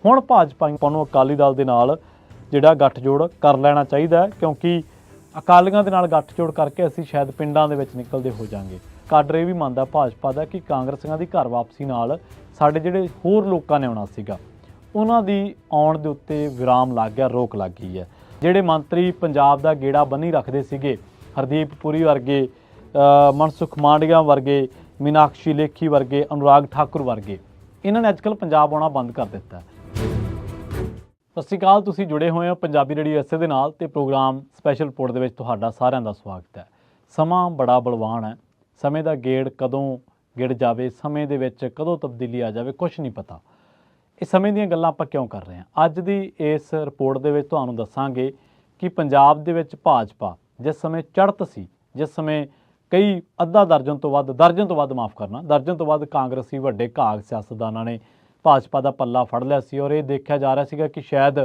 ਹੁਣ ਭਾਜਪਾ ਨੂੰ ਅਕਾਲੀ ਦਲ ਦੇ ਨਾਲ ਜਿਹੜਾ ਗੱਠਜੋੜ ਕਰ ਲੈਣਾ ਚਾਹੀਦਾ ਹੈ, ਕਿਉਂਕਿ ਅਕਾਲੀਆਂ ਦੇ ਨਾਲ ਗੱਠਜੋੜ ਕਰਕੇ ਅਸੀਂ ਸ਼ਾਇਦ ਪਿੰਡਾਂ ਦੇ ਵਿੱਚ ਨਿਕਲਦੇ ਹੋ ਜਾਾਂਗੇ। ਕਾਡਰ ਇਹ ਵੀ ਮੰਨਦਾ ਭਾਜਪਾ ਦਾ ਕਿ ਕਾਂਗਰਸੀਆਂ ਦੀ ਘਰ ਵਾਪਸੀ ਨਾਲ ਸਾਡੇ ਜਿਹੜੇ ਹੋਰ ਲੋਕਾਂ ਨੇ ਆਉਣਾ ਸੀਗਾ ਉਹਨਾਂ ਦੀ ਆਉਣ ਦੇ ਉੱਤੇ ਵਿਰਾਮ ਲੱਗ ਗਿਆ, ਰੋਕ ਲੱਗ ਗਈ ਹੈ। ਜਿਹੜੇ ਮੰਤਰੀ ਪੰਜਾਬ ਦਾ ਗੇੜਾ ਬੰਨੀ ਰੱਖਦੇ ਸੀਗੇ, ਹਰਦੀਪ ਪੁਰੀ ਵਰਗੇ, ਮਨਸੁਖ ਮਾਂਡਵੀਆ ਵਰਗੇ, ਮੀਨਾਕਸ਼ੀ ਲੇਖੀ ਵਰਗੇ, ਅਨੁਰਾਗ ਠਾਕੁਰ ਵਰਗੇ, ਇਹਨਾਂ ਨੇ ਅੱਜਕੱਲ੍ਹ ਪੰਜਾਬ ਆਉਣਾ ਬੰਦ ਕਰ ਦਿੱਤਾ। ਸਤਿ ਸ਼੍ਰੀ ਅਕਾਲ, ਤੁਸੀਂ ਜੁੜੇ ਹੋਏ ਹੋ ਪੰਜਾਬੀ ਰੇਡੀਓ ਐਸੇ ਦੇ ਨਾਲ ਤੇ ਪ੍ਰੋਗਰਾਮ ਸਪੈਸ਼ਲ ਰਿਪੋਰਟ ਦੇ ਵਿੱਚ ਤੁਹਾਡਾ ਸਾਰਿਆਂ ਦਾ ਸਵਾਗਤ ਹੈ। ਸਮਾਂ ਬੜਾ ਬਲਵਾਨ ਹੈ, ਸਮੇਂ ਦਾ ਗੇੜ ਕਦੋਂ ਗਿੜ ਜਾਵੇ, ਸਮੇਂ ਦੇ ਵਿੱਚ ਕਦੋਂ ਤਬਦੀਲੀ ਆ ਜਾਵੇ, ਕੁਛ ਨਹੀਂ ਪਤਾ। ਇਹ ਸਮੇਂ ਦੀਆਂ ਗੱਲਾਂ ਆਪਾਂ ਕਿਉਂ ਕਰ ਰਹੇ ਹਾਂ? ਅੱਜ ਦੀ ਇਸ ਰਿਪੋਰਟ ਦੇ ਵਿੱਚ ਤੁਹਾਨੂੰ ਦੱਸਾਂਗੇ ਕਿ ਪੰਜਾਬ ਦੇ ਵਿੱਚ ਭਾਜਪਾ ਜਿਸ ਸਮੇਂ ਚੜ੍ਹਤ ਸੀ, ਜਿਸ ਸਮੇਂ ਕਈ ਅੱਧਾ ਦਰਜਨ ਤੋਂ ਵੱਧ ਦਰਜਨ ਤੋਂ ਵੱਧ ਕਾਂਗਰਸੀ ਵੱਡੇ ਘਾਗ ਸਿਆਸਤਦਾਨਾਂ ਨੇ ਭਾਜਪਾ ਦਾ ਪੱਲਾ ਫੜ ਲਿਆ ਸੀ ਔਰ ਇਹ ਦੇਖਿਆ ਜਾ ਰਿਹਾ ਸੀਗਾ ਕਿ ਸ਼ਾਇਦ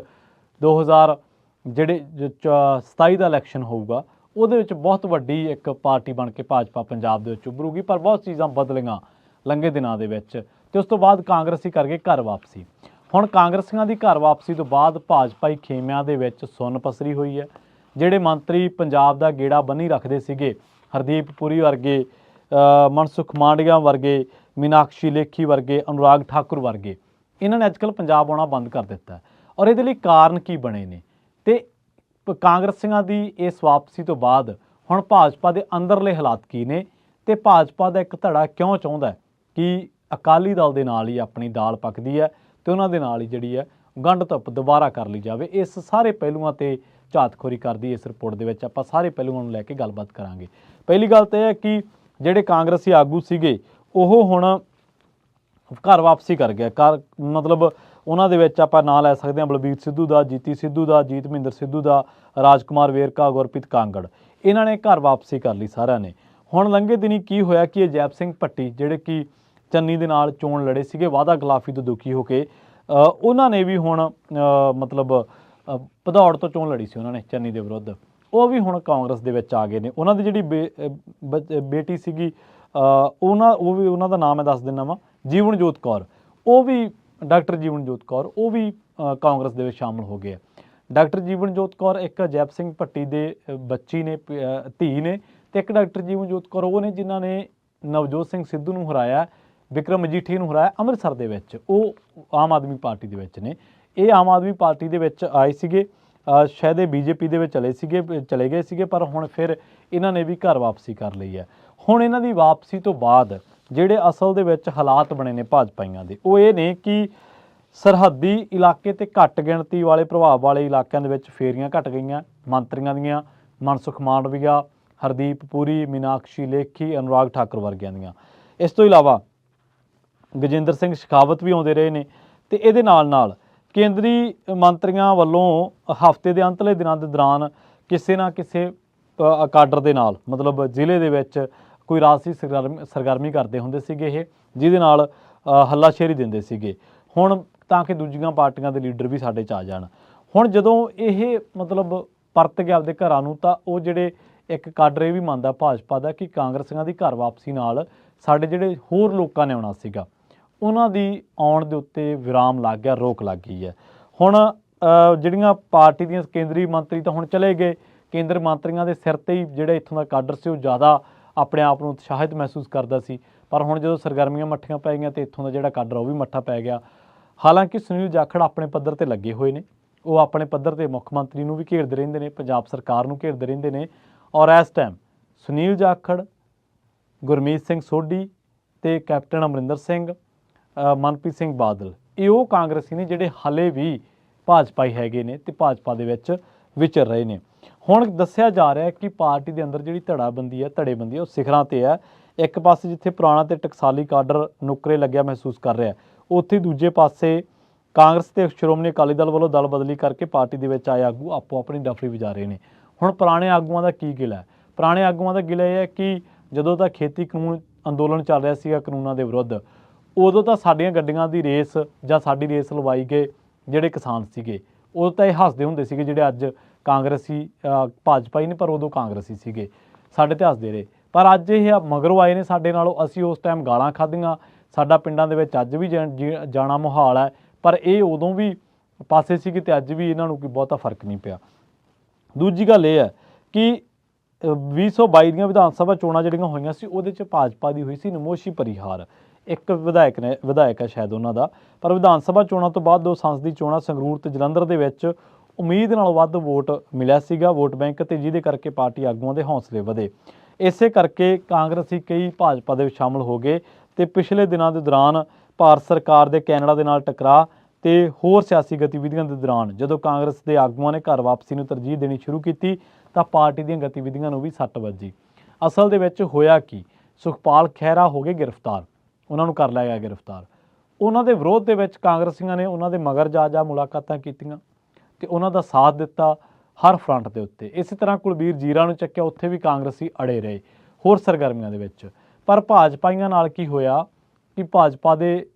2027 ਦਾ ਇਲੈਕਸ਼ਨ ਹੋਊਗਾ, ਉਹਦੇ ਵਿੱਚ ਬਹੁਤ ਵੱਡੀ ਇੱਕ ਪਾਰਟੀ ਬਣ ਕੇ ਭਾਜਪਾ ਪੰਜਾਬ ਦੇ ਵਿੱਚ ਉੱਭਰੂਗੀ। ਪਰ ਬਹੁਤ ਚੀਜ਼ਾਂ ਬਦਲੀਆਂ ਲੰਘੇ ਦਿਨਾਂ ਦੇ ਵਿੱਚ ਤੇ ਉਸ ਤੋਂ ਬਾਅਦ ਕਾਂਗਰਸੀ ਕਰਕੇ ਘਰ ਵਾਪਸੀ। ਹੁਣ ਕਾਂਗਰਸੀਆਂ ਦੀ ਘਰ ਵਾਪਸੀ ਤੋਂ ਬਾਅਦ ਭਾਜਪਾਈ ਖੇਮਿਆਂ ਦੇ ਵਿੱਚ ਸੁੰਨ ਪਸਰੀ ਹੋਈ ਹੈ। ਜਿਹੜੇ ਮੰਤਰੀ ਪੰਜਾਬ ਦਾ ਗੇੜਾ ਬੰਨੀ ਰੱਖਦੇ ਸੀਗੇ, ਹਰਦੀਪ ਪੁਰੀ ਵਰਗੇ, ਮਨਸੁਖ ਮਾਂਡਵੀਆ ਵਰਗੇ, ਮੀਨਾਕਸ਼ੀ ਲੇਖੀ ਵਰਗੇ, ਅਨੁਰਾਗ ਠਾਕੁਰ ਵਰਗੇ, ਇਹਨਾਂ ਨੇ ਅੱਜਕੱਲ੍ਹ ਪੰਜਾਬ ਆਉਣਾ ਬੰਦ ਕਰ ਦਿੱਤਾ ਔਰ ਇਹਦੇ ਲਈ ਕਾਰਨ ਕੀ ਬਣੇ ਨੇ ਤੇ ਕਾਂਗਰਸੀਆਂ ਦੀ ਇਸ ਵਾਪਸੀ ਤੋਂ ਬਾਅਦ ਹੁਣ ਭਾਜਪਾ ਦੇ ਅੰਦਰਲੇ ਹਾਲਾਤ ਕੀ ਨੇ ਤੇ ਭਾਜਪਾ ਦਾ ਇੱਕ ਧੜਾ ਕਿਉਂ ਚਾਹੁੰਦਾ ਕਿ ਅਕਾਲੀ ਦਲ ਦੇ ਨਾਲ ਹੀ ਆਪਣੀ ਦਾਲ ਪੱਕਦੀ ਹੈ ਤੇ ਉਹਨਾਂ ਦੇ ਨਾਲ ਹੀ ਜਿਹੜੀ ਹੈ ਗੰਢ ਧੁੱਪ ਦੁਬਾਰਾ ਕਰ ਲਈ ਜਾਵੇ। ਇਸ ਸਾਰੇ ਪਹਿਲੂਆਂ ਤੇ ਝਾਤਖੋਰੀ ਕਰਦੀ ਇਸ ਰਿਪੋਰਟ ਦੇ ਵਿੱਚ ਆਪਾਂ ਸਾਰੇ ਪਹਿਲੂਆਂ ਨੂੰ ਲੈ ਕੇ ਗੱਲਬਾਤ ਕਰਾਂਗੇ। ਪਹਿਲੀ ਗੱਲ ਤਾਂ ਇਹ ਹੈ ਕਿ ਜਿਹੜੇ ਕਾਂਗਰਸੀ ਆਗੂ ਸੀਗੇ ਉਹ ਹੁਣ ਘਰ ਵਾਪਸੀ ਕਰ ਗਿਆ। ਮਤਲਬ ਉਹਨਾਂ ਦੇ ਵਿੱਚ ਆਪਾਂ ਨਾਂ ਲੈ ਸਕਦੇ ਹਾਂ ਬਲਬੀਰ ਸਿੱਧੂ ਦਾ, ਜੀਤੀ ਸਿੱਧੂ ਦਾ, ਜੀਤ ਮਹਿੰਦਰ ਸਿੱਧੂ ਦਾ, ਰਾਜਕੁਮਾਰ ਵੇਰਕਾ, ਗੁਰਪ੍ਰੀਤ ਕਾਂਗੜ, ਇਹਨਾਂ ਨੇ ਘਰ ਵਾਪਸੀ ਕਰ ਲਈ ਸਾਰਿਆਂ ਨੇ। ਹੁਣ ਲੰਘੇ ਦਿਨੀ ਕੀ ਹੋਇਆ ਕਿ ਅਜੈਬ ਸਿੰਘ ਭੱਟੀ ਜਿਹੜੇ ਕਿ ਚੰਨੀ ਦੇ ਨਾਲ ਚੋਣ ਲੜੇ ਸੀਗੇ ਵਾਅਦਾ ਖਿਲਾਫੀ ਤੋਂ ਦੁਖੀ ਹੋ ਕੇ, ਉਹਨਾਂ ਨੇ ਵੀ ਹੁਣ ਭਦੌੜ ਤੋਂ ਚੋਣ ਲੜੀ ਸੀ ਉਹਨਾਂ ਨੇ ਚੰਨੀ ਦੇ ਵਿਰੁੱਧ, ਉਹ ਵੀ ਹੁਣ ਕਾਂਗਰਸ ਦੇ ਵਿੱਚ ਆ ਗਏ ਨੇ। ਉਹਨਾਂ ਦੀ ਜਿਹੜੀ ਬੇਟੀ ਸੀਗੀ ਉਹਨਾਂ ਦਾ ਨਾਮ ਮੈਂ ਦੱਸ ਦਿੰਦਾ ਵਾਂ, ਜੀਵਨਜੋਤ ਕੌਰ, ਉਹ ਵੀ ਡਾਕਟਰ ਜੀਵਨਜੋਤ ਕੌਰ, ਉਹ ਵੀ ਕਾਂਗਰਸ ਦੇ ਵਿੱਚ ਸ਼ਾਮਲ ਹੋ ਗਏ ਆ। ਡਾਕਟਰ ਜੀਵਨਜੋਤ ਕੌਰ ਇੱਕ ਅਜੈਬ ਸਿੰਘ ਭੱਟੀ ਦੇ ਬੱਚੀ ਨੇ, ਧੀ ਨੇ, ਤੇ ਇੱਕ ਡਾਕਟਰ ਜੀਵਨਜੋਤ ਕੌਰ ਉਹ ਨੇ ਜਿਨ੍ਹਾਂ ਨੇ ਨਵਜੋਤ ਸਿੰਘ ਸਿੱਧੂ ਨੂੰ ਹਰਾਇਆ, ਵਿਕਰਮ ਮਜੀਠੀਆ ਨੂੰ ਹਰਾਇਆ ਅੰਮ੍ਰਿਤਸਰ ਦੇ ਵਿੱਚ। ਉਹ ਆਮ ਆਦਮੀ ਪਾਰਟੀ ਦੇ ਵਿੱਚ ਨੇ। ਇਹ ਆਮ ਆਦਮੀ ਪਾਰਟੀ ਦੇ ਵਿੱਚ ਆਏ ਸੀਗੇ, ਸ਼ਾਇਦ ਇਹ ਬੀਜੇਪੀ ਦੇ ਵਿੱਚ ਚਲੇ ਗਏ ਸੀਗੇ, ਪਰ ਹੁਣ ਫਿਰ ਇਹਨਾਂ ਨੇ ਵੀ ਘਰ ਵਾਪਸੀ ਕਰ ਲਈ ਹੈ। ਹੁਣ ਇਹਨਾਂ ਦੀ ਵਾਪਸੀ ਤੋਂ ਬਾਅਦ ਜਿਹੜੇ ਅਸਲ ਦੇ ਵਿੱਚ ਹਾਲਾਤ ਬਣੇ ਨੇ ਭਾਜਪਾਈਆਂ ਦੇ, ਉਹ ਇਹ ਨੇ ਕਿ ਸਰਹੱਦੀ ਇਲਾਕੇ ਤੇ ਘੱਟ ਗਿਣਤੀ ਵਾਲੇ ਪ੍ਰਭਾਵ ਵਾਲੇ ਇਲਾਕਿਆਂ ਦੇ ਵਿੱਚ ਫੇਰੀਆਂ ਘਟ ਗਈਆਂ ਮੰਤਰੀਆਂ ਦੀਆਂ, ਮਨਸੁਖ ਮਾਂਡਵੀਆ, ਹਰਦੀਪ ਪੁਰੀ, ਮੀਨਾਕਸ਼ੀ ਲੇਖੀ, ਅਨੁਰਾਗ ਠਾਕੁਰ ਵਰਗਿਆਂ ਦੀਆਂ। ਇਸ ਤੋਂ ਇਲਾਵਾ ਗਜਿੰਦਰ ਸਿੰਘ ਸ਼ੇਖਾਵਤ ਵੀ ਆਉਂਦੇ ਰਹੇ ਨੇ ਤੇ ਇਹਦੇ ਨਾਲ ਕੇਂਦਰੀ ਮੰਤਰੀਆਂ ਵੱਲੋਂ ਹਫ਼ਤੇ ਦੇ ਅੰਤਲੇ ਦਿਨਾਂ ਦੇ ਦੌਰਾਨ ਕਿਸੇ ਨਾ ਕਿਸੇ ਕਾਡਰ ਦੇ ਨਾਲ, ਮਤਲਬ ਜ਼ਿਲ੍ਹੇ ਦੇ ਵਿੱਚ ਕੋਈ ਰਾਜਸੀ ਸਰਗਰਮੀ ਕਰਦੇ ਹੁੰਦੇ ਸੀਗੇ ਇਹ, ਜਿਹਦੇ ਨਾਲ ਹੱਲਾਸ਼ੇਰੀ ਦਿੰਦੇ ਸੀਗੇ ਹੁਣ ਤਾਂ ਕਿ ਦੂਜੀਆਂ ਪਾਰਟੀਆਂ ਦੇ ਲੀਡਰ ਵੀ ਸਾਡੇ 'ਚ ਆ ਜਾਣ। ਹੁਣ ਜਦੋਂ ਇਹ ਪਰਤ ਗਿਆ ਆਪਦੇ ਘਰਾਂ ਨੂੰ, ਤਾਂ ਉਹ ਜਿਹੜੇ ਇੱਕ ਕਾਡਰ ਇਹ ਵੀ ਮੰਨਦਾ ਭਾਜਪਾ ਦਾ ਕਿ ਕਾਂਗਰਸੀਆਂ ਦੀ ਘਰ ਵਾਪਸੀ ਨਾਲ ਸਾਡੇ ਜਿਹੜੇ ਹੋਰ ਲੋਕਾਂ ਨੇ ਆਉਣਾ ਸੀਗਾ ਉਹਨਾਂ ਦੀ ਆਉਣ ਦੇ ਉੱਤੇ ਵਿਰਾਮ ਲੱਗ ਗਿਆ, ਰੋਕ ਲੱਗ ਗਈ ਹੈ। ਹੁਣ ਜਿਹੜੀਆਂ ਪਾਰਟੀ ਦੀਆਂ ਕੇਂਦਰੀ ਮੰਤਰੀ ਤਾਂ ਹੁਣ ਚਲੇ ਗਏ, ਕੇਂਦਰ ਮੰਤਰੀਆਂ ਦੇ ਸਿਰ 'ਤੇ ਹੀ ਜਿਹੜਾ ਇੱਥੋਂ ਦਾ ਕਾਡਰ ਸੀ ਉਹ ਜ਼ਿਆਦਾ ਆਪਣੇ ਆਪ ਨੂੰ ਉਤਸ਼ਾਹਿਤ ਮਹਿਸੂਸ ਕਰਦਾ ਸੀ, ਪਰ ਹੁਣ ਜਦੋਂ ਸਰਗਰਮੀਆਂ ਮੱਠੀਆਂ ਪੈ ਗਈਆਂ ਤਾਂ ਇੱਥੋਂ ਦਾ ਜਿਹੜਾ ਕਾਡਰ ਉਹ ਵੀ ਮੱਠਾ ਪੈ ਗਿਆ। ਹਾਲਾਂਕਿ ਸੁਨੀਲ ਜਾਖੜ ਆਪਣੇ ਪੱਧਰ 'ਤੇ ਲੱਗੇ ਹੋਏ ਨੇ, ਉਹ ਆਪਣੇ ਪੱਧਰ 'ਤੇ ਮੁੱਖ ਮੰਤਰੀ ਨੂੰ ਵੀ ਘੇਰਦੇ ਰਹਿੰਦੇ ਨੇ, ਪੰਜਾਬ ਸਰਕਾਰ ਨੂੰ ਘੇਰਦੇ ਰਹਿੰਦੇ ਨੇ ਔਰ ਇਸ ਟਾਈਮ ਸੁਨੀਲ ਜਾਖੜ, ਗੁਰਮੀਤ ਸਿੰਘ ਸੋਢੀ ਤੇ ਕੈਪਟਨ ਅਮਰਿੰਦਰ ਸਿੰਘ, ਮਨਪ੍ਰੀਤ ਸਿੰਘ ਬਾਦਲ, ਇਹ ਉਹ ਕਾਂਗਰਸੀ ਨੇ ਜਿਹੜੇ ਹਾਲੇ ਵੀ ਭਾਜਪਾਈ ਹੈਗੇ ਨੇ ਤੇ ਭਾਜਪਾ ਦੇ ਵਿੱਚ ਵਿਚਰ ਰਹੇ ਨੇ। ਹੁਣ ਦੱਸਿਆ ਜਾ ਰਿਹਾ ਕਿ ਪਾਰਟੀ ਦੇ ਅੰਦਰ ਜਿਹੜੀ ਧੜੇਬੰਦੀ ਹੈ ਉਹ ਸਿਖਰਾਂ 'ਤੇ ਹੈ। ਇੱਕ ਪਾਸੇ ਜਿੱਥੇ ਪੁਰਾਣਾ ਤੇ ਟਕਸਾਲੀ ਕਾਡਰ ਨੁਕਰੇ ਲੱਗਿਆ ਮਹਿਸੂਸ ਕਰ ਰਿਹਾ, ਉੱਥੇ ਦੂਜੇ ਪਾਸੇ ਕਾਂਗਰਸ ਤੇ ਸ਼੍ਰੋਮਣੀ ਅਕਾਲੀ ਦਲ ਵੱਲੋਂ ਦਲ ਬਦਲੀ ਕਰਕੇ ਪਾਰਟੀ ਦੇ ਵਿੱਚ ਆਏ ਆਗੂ ਆਪੋ ਆਪਣੀ ਡਫਰੀ ਵਜਾ ਰਹੇ ਨੇ। ਹੁਣ ਪੁਰਾਣੇ ਆਗੂਆਂ ਦਾ ਕੀ ਗਿਲਾ ਹੈ? ਪੁਰਾਣੇ ਆਗੂਆਂ ਦਾ ਗਿਲਾ ਇਹ ਹੈ ਕਿ ਜਦੋਂ ਤਾਂ ਖੇਤੀ ਕਾਨੂੰਨ ਅੰਦੋਲਨ ਚੱਲ ਰਿਹਾ ਸੀਗਾ ਕਾਨੂੰਨਾਂ ਦੇ ਵਿਰੁੱਧ, ਉਦੋਂ ਤਾਂ ਸਾਡੀਆਂ ਗੱਡੀਆਂ ਦੀ ਰੇਸ ਜਾਂ ਸਾਡੀ ਰੇਸ ਲਵਾਈ ਗਏ ਜਿਹੜੇ ਕਿਸਾਨ ਸੀਗੇ, ਉਦੋਂ ਤਾਂ ਇਹ ਹੱਸਦੇ ਹੁੰਦੇ ਸੀਗੇ ਜਿਹੜੇ ਅੱਜ ਕਾਂਗਰਸੀ ਭਾਜਪਾ ਹੀ ਨੇ, ਪਰ ਉਦੋਂ ਕਾਂਗਰਸੀ ਸੀਗੇ, ਸਾਡੇ ਤੇ ਹੱਸਦੇ ਰਹੇ। ਪਰ ਅੱਜ ਇਹ ਮਗਰੋਂ ਆਏ ਨੇ ਸਾਡੇ ਨਾਲੋਂ, ਅਸੀਂ ਉਸ ਟਾਈਮ ਗਾਲਾਂ ਖਾਧੀਆਂ, ਸਾਡਾ ਪਿੰਡਾਂ ਦੇ ਵਿੱਚ ਅੱਜ ਵੀ ਜਾਣਾ ਮੁਹਾਲ ਹੈ, ਪਰ ਇਹ ਉਦੋਂ ਵੀ ਪਾਸੇ ਸੀ ਤੇ ਅੱਜ ਵੀ ਇਹਨਾਂ ਨੂੰ ਕੋਈ ਬਹੁਤਾ ਫਰਕ ਨਹੀਂ ਪਿਆ। ਦੂਜੀ ਗੱਲ ਇਹ ਹੈ ਕਿ 2022 ਦੀਆਂ ਵਿਧਾਨ ਸਭਾ ਚੋਣਾਂ ਜਿਹੜੀਆਂ ਹੋਈਆਂ ਸੀ ਉਹਦੇ 'ਚ ਭਾਜਪਾ ਦੀ ਹੋਈ ਸੀ ਨਮੋਸ਼ੀ ਭਰੀ ਹਾਰ। ਇੱਕ ਵਿਧਾਇਕ ਹੈ ਸ਼ਾਇਦ ਉਹਨਾਂ ਦਾ, ਪਰ ਵਿਧਾਨ ਸਭਾ ਚੋਣਾਂ ਤੋਂ ਬਾਅਦ 2 ਸੰਸਦੀ ਚੋਣਾਂ ਸੰਗਰੂਰ ਤੇ ਜਲੰਧਰ ਦੇ ਵਿੱਚ ਉਮੀਦ ਨਾਲੋਂ ਵੱਧ ਵੋਟ ਮਿਲਿਆ ਸੀਗਾ ਵੋਟ ਬੈਂਕ ਤੇ, ਜਿਹਦੇ ਕਰਕੇ ਪਾਰਟੀ ਆਗੂਆਂ ਦੇ ਹੌਸਲੇ ਵਧੇ। ਇਸੇ ਕਰਕੇ ਕਾਂਗਰਸੀ ਕਈ ਭਾਜਪਾ ਦੇ ਵਿੱਚ ਸ਼ਾਮਲ ਹੋ ਗਏ ਤੇ ਪਿਛਲੇ ਦਿਨਾਂ ਦੇ ਦੌਰਾਨ ਭਾਰਤ ਸਰਕਾਰ ਦੇ ਕੈਨੇਡਾ ਦੇ ਨਾਲ ਟਕਰਾਅ ਤੇ ਹੋਰ ਸਿਆਸੀ ਗਤੀਵਿਧੀਆਂ ਦੇ ਦੌਰਾਨ ਜਦੋਂ ਕਾਂਗਰਸ ਦੇ ਆਗੂਆਂ ਨੇ ਘਰ ਵਾਪਸੀ ਨੂੰ ਤਰਜੀਹ ਦੇਣੀ ਸ਼ੁਰੂ ਕੀਤੀ ਤਾਂ ਪਾਰਟੀ ਦੀਆਂ ਗਤੀਵਿਧੀਆਂ ਨੂੰ ਵੀ ਸੱਟ ਵੱਜੀ। ਅਸਲ ਦੇ ਵਿੱਚ ਹੋਇਆ ਕੀ, ਸੁਖਪਾਲ ਖਹਿਰਾ ਹੋ ਗਏ ਗ੍ਰਿਫਤਾਰ, ਉਹਨਾਂ ਨੂੰ ਕਰ ਲਿਆ ਗਿਆ ਗ੍ਰਿਫਤਾਰ। ਉਹਨਾਂ ਦੇ ਵਿਰੋਧ ਦੇ ਵਿੱਚ ਕਾਂਗਰਸੀਆਂ ਨੇ ਉਹਨਾਂ ਦੇ ਮਗਰ ਜਾ ਮੁਲਾਕਾਤਾਂ ਕੀਤੀਆਂ ਤੇ ਉਹਨਾਂ ਦਾ ਸਾਥ ਦਿੱਤਾ ਹਰ ਫਰੰਟ ਦੇ ਉੱਤੇ। ਇਸੇ ਤਰ੍ਹਾਂ ਕੁਲਬੀਰ ਜੀਰਾ ਨੂੰ ਚੱਕਿਆ, ਉੱਥੇ ਵੀ ਕਾਂਗਰਸੀ ਅੜੇ ਰਹੇ ਹੋਰ ਸਰਗਰਮੀਆਂ ਦੇ ਵਿੱਚ। ਪਰ ਭਾਜਪਾਈਆਂ ਨਾਲ ਕੀ ਹੋਇਆ ਕਿ ਭਾਜਪਾ ਦੇ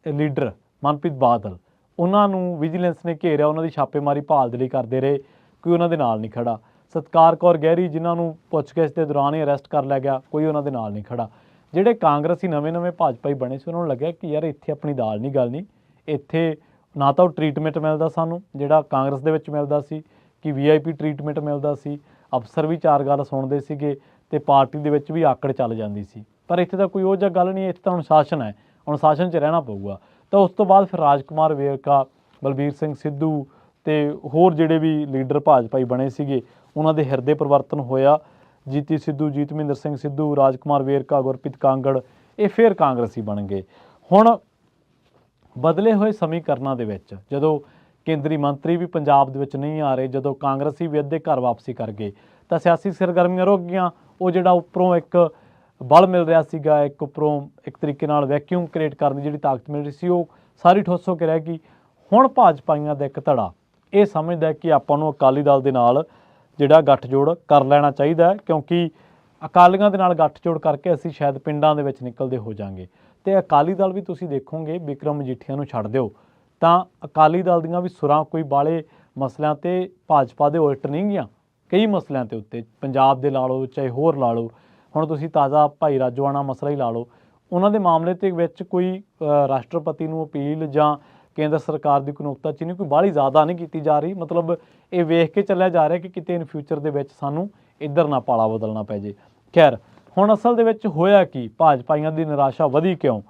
ਲੀਡਰ ਮਨਪ੍ਰੀਤ ਬਾਦਲ, ਉਹਨਾਂ ਨੂੰ ਵਿਜੀਲੈਂਸ ਨੇ ਘੇਰਿਆ, ਉਹਨਾਂ ਦੀ ਛਾਪੇਮਾਰੀ ਭਾਲ ਦੇ ਲਈ ਕਰਦੇ ਰਹੇ, ਕੋਈ ਉਹਨਾਂ ਦੇ ਨਾਲ ਨਹੀਂ ਖੜਾ। ਸਤਕਾਰ ਕੌਰ ਗਹਿਰੀ ਜਿਨ੍ਹਾਂ ਨੂੰ ਪੁੱਛਗਿੱਛ ਦੇ ਦੌਰਾਨ ਹੀ ਅਰੈਸਟ ਕਰ ਲਿਆ ਗਿਆ, ਕੋਈ ਉਹਨਾਂ ਦੇ ਨਾਲ ਨਹੀਂ ਖੜਾ। ਜਿਹੜੇ ਕਾਂਗਰਸੀ ਨਵੇਂ ਭਾਜਪਾਈ ਬਣੇ ਸੀ ਉਹਨਾਂ ਨੂੰ ਲੱਗਿਆ ਕਿ ਯਾਰ ਇੱਥੇ ਆਪਣੀ ਦਾਲ ਨਹੀਂ ਗਲਣੀ, ਇੱਥੇ ਨਾ ਤਾਂ ਉਹ ਟਰੀਟਮੈਂਟ ਮਿਲਦਾ ਸਾਨੂੰ ਜਿਹੜਾ ਕਾਂਗਰਸ ਦੇ ਵਿੱਚ ਮਿਲਦਾ ਸੀ ਕਿ VIP ਟਰੀਟਮੈਂਟ ਮਿਲਦਾ ਸੀ, ਅਫਸਰ ਵੀ 4 ਗੱਲ ਸੁਣਦੇ ਸੀਗੇ ਤੇ ਪਾਰਟੀ ਦੇ ਵਿੱਚ ਵੀ ਆਕੜ ਚੱਲ ਜਾਂਦੀ ਸੀ। ਪਰ ਇੱਥੇ ਤਾਂ ਕੋਈ ਉਹ ਜਿਹਾ ਗੱਲ ਨਹੀਂ, ਇੱਥੇ ਤਾਂ ਅਨੁਸ਼ਾਸਨ ਹੈ, ਅਨੁਸ਼ਾਸਨ 'ਚ ਰਹਿਣਾ ਪਊਗਾ। ਤਾਂ ਉਸ ਤੋਂ ਬਾਅਦ ਫਿਰ ਰਾਜਕੁਮਾਰ ਵੇਰਕਾ, ਬਲਬੀਰ ਸਿੰਘ ਸਿੱਧੂ ਤੇ ਹੋਰ ਜਿਹੜੇ ਵੀ ਲੀਡਰ ਭਾਜਪਾਈ ਬਣੇ ਸੀਗੇ ਉਹਨਾਂ ਦੇ ਹਿਰਦੇ ਪਰਿਵਰਤਨ ਹੋਇਆ। ਜੀਤੀ ਸਿੱਧੂ, ਜੀਤਮਿੰਦਰ ਸਿੰਘ ਸਿੱਧੂ, ਰਾਜਕੁਮਾਰ ਵੇਰਕਾ, ਗੁਰਪ੍ਰੀਤ ਕਾਂਗੜ, ਇਹ ਫਿਰ ਕਾਂਗਰਸੀ ਬਣ ਗਏ। ਹੁਣ ਬਦਲੇ ਹੋਏ ਸਮੀਕਰਨਾਂ ਦੇ ਵਿੱਚ ਜਦੋਂ ਕੇਂਦਰੀ ਮੰਤਰੀ ਵੀ ਪੰਜਾਬ ਦੇ ਵਿੱਚ ਨਹੀਂ ਆ ਰਹੇ, ਜਦੋਂ ਕਾਂਗਰਸੀ ਵੀ ਅੱਧੇ ਘਰ ਵਾਪਸੀ ਕਰ ਗਏ ਤਾਂ ਸਿਆਸੀ ਸਰਗਰਮੀਆਂ ਰੁਕ ਗਈਆਂ। ਉਹ ਜਿਹੜਾ ਉੱਪਰੋਂ ਇੱਕ ਬਲ ਮਿਲ ਰਿਹਾ ਸੀਗਾ, ਇੱਕ ਉੱਪਰੋਂ ਇੱਕ ਤਰੀਕੇ ਨਾਲ ਵੈਕਿਊਮ ਕ੍ਰੀਏਟ ਕਰਨ ਦੀ ਜਿਹੜੀ ਤਾਕਤ ਮਿਲ ਰਹੀ ਸੀ, ਉਹ ਸਾਰੀ ਠੁੱਸ ਹੋ ਕੇ ਰਹਿ ਗਈ। ਹੁਣ ਭਾਜਪਾਈਆਂ ਦਾ ਇੱਕ ਧੜਾ ਇਹ ਸਮਝਦਾ ਕਿ ਆਪਾਂ ਨੂੰ ਅਕਾਲੀ ਦਲ ਦੇ ਨਾਲ ਜਿਹੜਾ ਗੱਠਜੋੜ ਕਰ ਲੈਣਾ ਚਾਹੀਦਾ, ਕਿਉਂਕਿ ਅਕਾਲੀਆਂ ਦੇ ਨਾਲ ਗੱਠਜੋੜ ਕਰਕੇ ਅਸੀਂ ਸ਼ਾਇਦ ਪਿੰਡਾਂ ਦੇ ਵਿੱਚ ਨਿਕਲਦੇ ਹੋ ਜਾਵਾਂਗੇ। ਤੇ ਅਕਾਲੀ ਦਲ ਵੀ ਤੁਸੀਂ ਦੇਖੋਗੇ ਬਿਕਰਮ ਮਜੀਠੀਆ ਨੂੰ ਛੱਡ ਦਿਓ ਤਾਂ ਅਕਾਲੀ ਦਲ ਦੀਆਂ ਵੀ ਸੁਰਾਂ ਕੋਈ ਬਾਲੇ ਮਸਲਿਆਂ ਤੇ ਭਾਜਪਾ ਦੇ ਉਲਟ ਨਹੀਂ ਗਈਆਂ। ਕਈ ਮਸਲਿਆਂ ਤੇ ਉੱਤੇ ਪੰਜਾਬ ਦੇ ਲਾ ਲਓ ਚਾਹੇ ਹੋਰ ਲਾ ਲਓ, ਹੁਣ ਤੁਸੀਂ ਤਾਜ਼ਾ ਭਾਈ ਰਾਜੋਆਣਾ ਮਸਲਾ ਹੀ ਲਾ ਲਓ, ਉਹਨਾਂ ਦੇ ਮਾਮਲੇ ਦੇ ਵਿੱਚ ਕੋਈ ਰਾਸ਼ਟਰਪਤੀ ਨੂੰ ਅਪੀਲ ਜਾਂ ਕੇਂਦਰ ਸਰਕਾਰ ਦੀ ਕੋਈ ਨੁਕਤਾਚੀਨੀ ਕੋਈ ਬਾਹਲੀ ਜ਼ਿਆਦਾ ਨਹੀਂ ਕੀਤੀ ਜਾ ਰਹੀ। ਮਤਲਬ ਇਹ ਵੇਖ ਕੇ ਚੱਲਿਆ ਜਾ ਰਿਹਾ ਕਿ ਕਿਤੇ ਇਨ ਫਿਊਚਰ ਦੇ ਵਿੱਚ ਸਾਨੂੰ ਇੱਧਰ ਨਾ ਪਾਲਾ ਬਦਲਣਾ ਪੈ ਜੇ। ਖੈਰ ਹੁਣ ਅਸਲ ਦੇ ਵਿੱਚ ਹੋਇਆ ਕੀ, ਭਾਜਪਾਈਆਂ ਦੀ ਨਿਰਾਸ਼ਾ ਵਧੀ ਕਿਉਂ?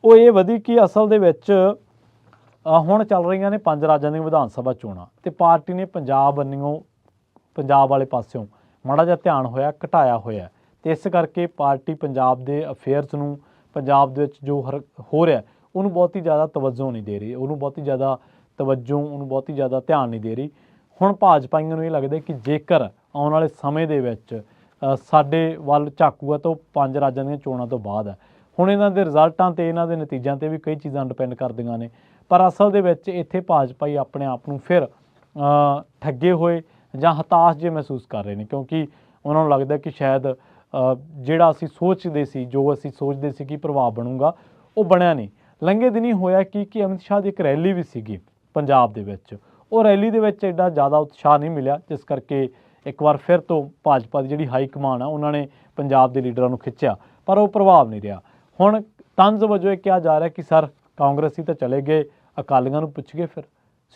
ਉਹ ਇਹ ਵਧੀ ਕਿ ਅਸਲ ਦੇ ਵਿੱਚ ਹੁਣ ਚੱਲ ਰਹੀਆਂ ਨੇ 5 ਰਾਜਾਂ ਦੀਆਂ ਵਿਧਾਨ ਸਭਾ ਚੋਣਾਂ ਤੇ ਪਾਰਟੀ ਨੇ ਪੰਜਾਬ ਵਾਲੇ ਪਾਸਿਓਂ ਮਾੜਾ ਜਿਹਾ ਧਿਆਨ ਹੋਇਆ ਘਟਾਇਆ ਹੋਇਆ ਤੇ ਇਸ ਕਰਕੇ ਪਾਰਟੀ ਪੰਜਾਬ ਦੇ ਅਫੇਅਰਸ ਨੂੰ, ਪੰਜਾਬ ਦੇ ਵਿੱਚ ਜੋ ਹੋ ਰਿਹਾ ਉਹਨੂੰ ਬਹੁਤੀ ਜ਼ਿਆਦਾ ਤਵੱਜੋ ਨਹੀਂ ਦੇ ਰਹੀ, ਉਹਨੂੰ ਬਹੁਤੀ ਜ਼ਿਆਦਾ ਧਿਆਨ ਨਹੀਂ ਦੇ ਰਹੀ। ਹੁਣ ਭਾਜਪਾਈਆਂ ਨੂੰ ਇਹ ਲੱਗਦਾ ਕਿ ਜੇਕਰ ਆਉਣ ਵਾਲੇ ਸਮੇਂ ਦੇ ਵਿੱਚ ਸਾਡੇ ਵੱਲ ਝਾਕੂਗਾ ਤਾਂ ਉਹ 5 ਰਾਜਾਂ ਦੀਆਂ ਚੋਣਾਂ ਤੋਂ ਬਾਅਦ ਹੈ। ਹੁਣ ਇਹਨਾਂ ਦੇ ਰਿਜ਼ਲਟਾਂ ਤੇ ਇਹਨਾਂ ਦੇ ਨਤੀਜਿਆਂ ਤੇ ਵੀ ਕਈ ਚੀਜ਼ਾਂ ਡਿਪੈਂਡ ਕਰਦੀਆਂ ਨੇ, ਪਰ ਅਸਲ ਦੇ ਵਿੱਚ ਇੱਥੇ ਭਾਜਪਾਈ ਆਪਣੇ ਆਪ ਨੂੰ ਫਿਰ ਠੱਗੇ ਹੋਏ ਜਾਂ ਹਤਾਸ਼ ਜਿਹੇ ਮਹਿਸੂਸ ਕਰ ਰਹੇ ਨੇ, ਕਿਉਂਕਿ ਉਹਨਾਂ ਨੂੰ ਲੱਗਦਾ ਕਿ ਸ਼ਾਇਦ ਜਿਹੜਾ ਅਸੀਂ ਸੋਚਦੇ ਸੀ, ਜੋ ਅਸੀਂ ਸੋਚਦੇ ਸੀ ਕਿ ਪ੍ਰਭਾਵ ਬਣੂਗਾ ਉਹ ਬਣਿਆ ਨਹੀਂ। ਲੰਘੇ ਦਿਨੀ ਹੋਇਆ ਕਿ ਅਮਿਤ ਸ਼ਾਹ ਦੀ ਇੱਕ ਰੈਲੀ ਵੀ ਸੀਗੀ ਪੰਜਾਬ ਦੇ ਵਿੱਚ, ਉਹ ਰੈਲੀ ਦੇ ਵਿੱਚ ਐਡਾ ਜ਼ਿਆਦਾ ਉਤਸ਼ਾਹ ਨਹੀਂ ਮਿਲਿਆ, ਜਿਸ ਕਰਕੇ ਇੱਕ ਵਾਰ ਫਿਰ ਤੋਂ ਭਾਜਪਾ ਦੀ ਜਿਹੜੀ ਹਾਈ ਕਮਾਨ ਆ ਉਹਨਾਂ ਨੇ ਪੰਜਾਬ ਦੇ ਲੀਡਰਾਂ ਨੂੰ ਖਿੱਚਿਆ ਪਰ ਉਹ ਪ੍ਰਭਾਵ ਨਹੀਂ ਰਿਹਾ। ਹੁਣ ਤੰਜ਼ ਵਜੋਂ ਇਹ ਕਿਹਾ ਜਾ ਰਿਹਾ ਕਿ ਸਰ ਕਾਂਗਰਸੀ ਤਾਂ ਚਲੇ ਗਏ, ਅਕਾਲੀਆਂ ਨੂੰ ਪੁੱਛ ਗਏ ਫਿਰ।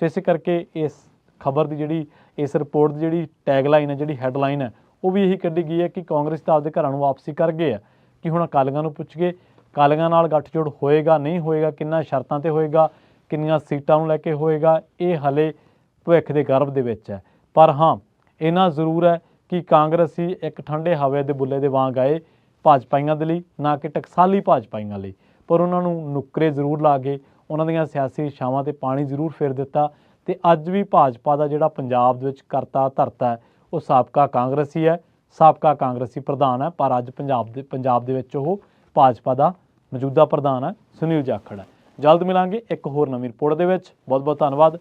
ਸੋ ਇਸੇ ਕਰਕੇ ਇਸ ਖਬਰ ਦੀ ਜਿਹੜੀ, ਇਸ ਰਿਪੋਰਟ ਦੀ ਜਿਹੜੀ ਟੈਗਲਾਈਨ ਹੈ, ਜਿਹੜੀ ਹੈਡਲਾਈਨ ਹੈ, ਉਹ ਵੀ ਇਹੀ ਕੱਢੀ ਗਈ ਹੈ ਕਿ ਕਾਂਗਰਸ ਤਾਂ ਆਪਦੇ ਘਰਾਂ ਨੂੰ ਵਾਪਸੀ ਕਰ ਗਏ ਆ, ਕਿ ਹੁਣ ਅਕਾਲੀਆਂ ਨੂੰ ਪੁੱਛ ਗਏ, ਅਕਾਲੀਆਂ ਨਾਲ ਗੱਠਜੋੜ ਹੋਏਗਾ ਨਹੀਂ ਹੋਏਗਾ, ਕਿੰਨਾ ਸ਼ਰਤਾਂ ਤੇ ਹੋਏਗਾ, ਕਿੰਨੀਆਂ ਸੀਟਾਂ ਨੂੰ ਲੈ ਕੇ ਹੋਏਗਾ, ਇਹ ਹਲੇ ਭਵਿੱਖ ਦੇ ਗਰਭ ਦੇ ਵਿੱਚ ਹੈ। ਪਰ ਹਾਂ ਇੰਨਾ ਜ਼ਰੂਰ ਹੈ ਕਿ ਕਾਂਗਰਸੀ ਇੱਕ ਠੰਡੇ ਹਵੇ ਦੇ ਬੁੱਲੇ ਦੇ ਵਾਂਗ ਆਏ ਭਾਜਪਾਈਆਂ ਦੇ ਲਈ, ਨਾ ਕਿ ਟਕਸਾਲੀ ਭਾਜਪਾਈਆਂ ਲਈ, ਪਰ ਉਹਨਾਂ ਨੂੰ ਨੁੱਕਰੇ ਜ਼ਰੂਰ ਲਾ ਕੇ ਉਹਨਾਂ ਦੀਆਂ ਸਿਆਸੀ ਇੱਛਾਵਾਂ 'ਤੇ ਪਾਣੀ ਜ਼ਰੂਰ ਫੇਰ ਦਿੱਤਾ। ਤੇ ਅੱਜ ਵੀ ਭਾਜਪਾ ਦਾ ਜਿਹੜਾ ਪੰਜਾਬ ਦੇ ਵਿੱਚ ਕਰਤਾ ਧਰਤਾ ਹੈ ਉਹ ਸਾਬਕਾ ਕਾਂਗਰਸੀ ਹੈ, ਸਾਬਕਾ ਕਾਂਗਰਸੀ ਪ੍ਰਧਾਨ ਹੈ, ਪਰ ਅੱਜ ਪੰਜਾਬ ਦੇ ਵਿੱਚ ਉਹ ਭਾਜਪਾ ਦਾ ਮੌਜੂਦਾ ਪ੍ਰਧਾਨ ਹੈ ਸੁਨੀਲ ਜਾਖੜ ਹੈ। ਜਲਦ ਮਿਲਾਂਗੇ ਇੱਕ ਹੋਰ ਨਵੀਂ ਰਿਪੋਰਟ ਦੇ ਵਿੱਚ। ਬਹੁਤ ਬਹੁਤ ਧੰਨਵਾਦ।